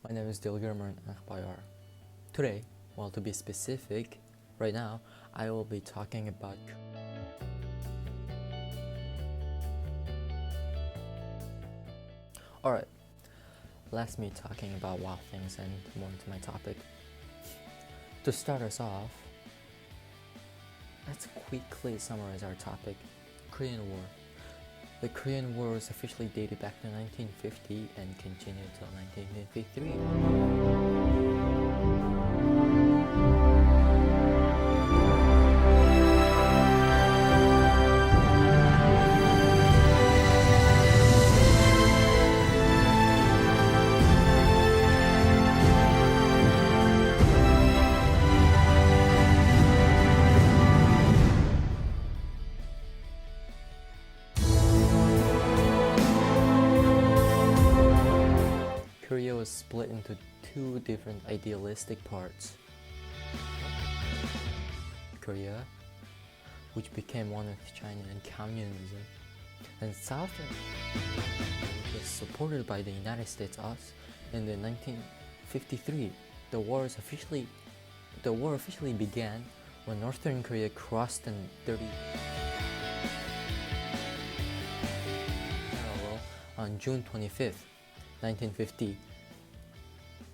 My name is Dilgerman Akbayar. Today, well, to be specific, right now, I will be talking about Alright, let's me talking about wild things and more into my topic. To start us off, let's quickly summarize our topic, Korean War. The Korean War was officially dated back to 1950 and continued till 1953. Korea was split into two different idealistic parts. Korea, which became one with China and communism, and Southern, which was supported by the United States, us. In the 1953, the war officially began when Northern Korea crossed the 30 parallel on June 25th. 1950,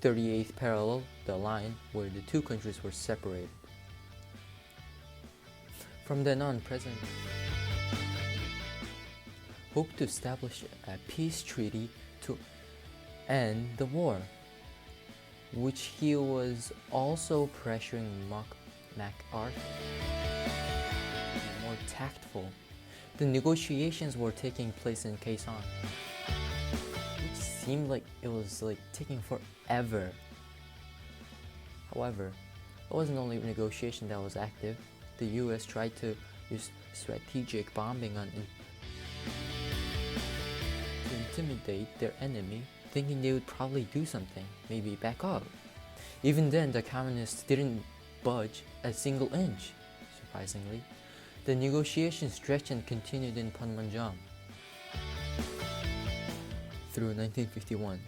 38th parallel, the line where the two countries were separated. From then on, President hoped to establish a peace treaty to end the war, which he was also pressuring MacArthur to be more tactful. The negotiations were taking place in Quezon, seemed like it was taking forever. However, it wasn't only negotiation that was active. The US tried to use strategic bombing to intimidate their enemy, thinking they would probably do something, maybe back up. Even then, the communists didn't budge a single inch. Surprisingly, the negotiations stretched and continued in Panmunjom through 1951.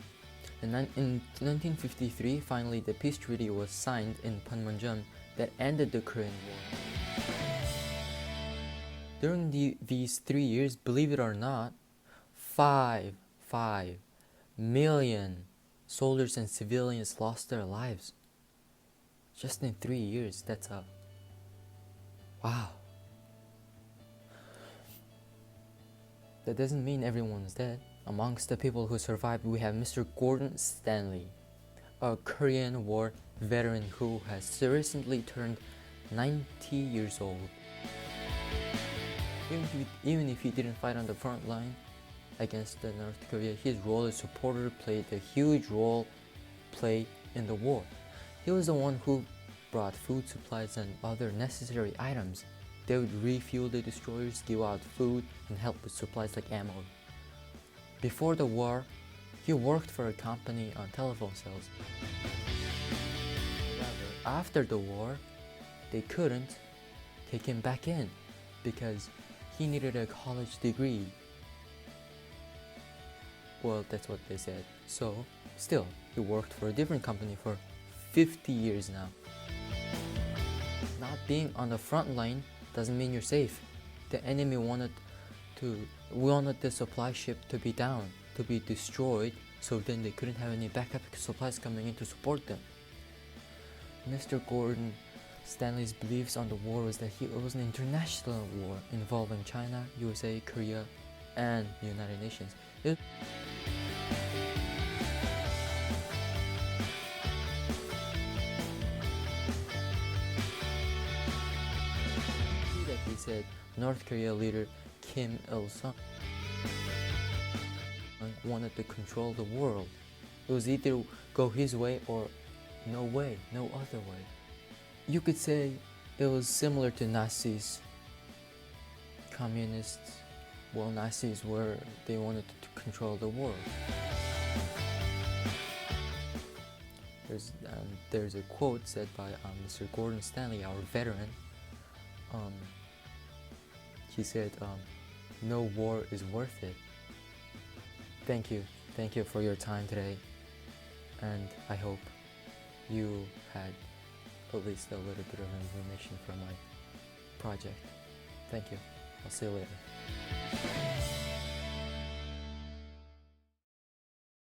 In 1953, finally, the peace treaty was signed in Panmunjom that ended the Korean War. During these 3 years, believe it or not, 5 million soldiers and civilians lost their lives. Just in 3 years, that's a wow. That doesn't mean everyone's dead. Amongst the people who survived, we have Mr. Gordon Stanley, a Korean War veteran who has recently turned 90 years old. Even if he didn't fight on the front line against North Korea, his role as supporter played a huge role in the war. He was the one who brought food supplies and other necessary items. They would refuel the destroyers, give out food, and help with supplies like ammo. Before the war, he worked for a company on telephone sales. However, after the war, they couldn't take him back in because he needed a college degree. Well, that's what they said. So, still, he worked for a different company for 50 years now. Not being on the front line doesn't mean you're safe. The enemy wanted the supply ship to be down, to be destroyed, so then they couldn't have any backup supplies coming in to support them. Mr. Gordon Stanley's beliefs on the war was that it was an international war involving China, USA, Korea, and the United Nations. He said North Korea leader Kim Il-sung wanted to control the world. It was either go his way or no way, no other way. You could say it was similar to Nazis, communists. Well, Nazis they wanted to control the world. There's a quote said by Mr. Gordon Stanley, our veteran. He said, no war is worth it. Thank you for your time today. and I hope you had at least a little bit of information from my project. Thank you. I'll see you later.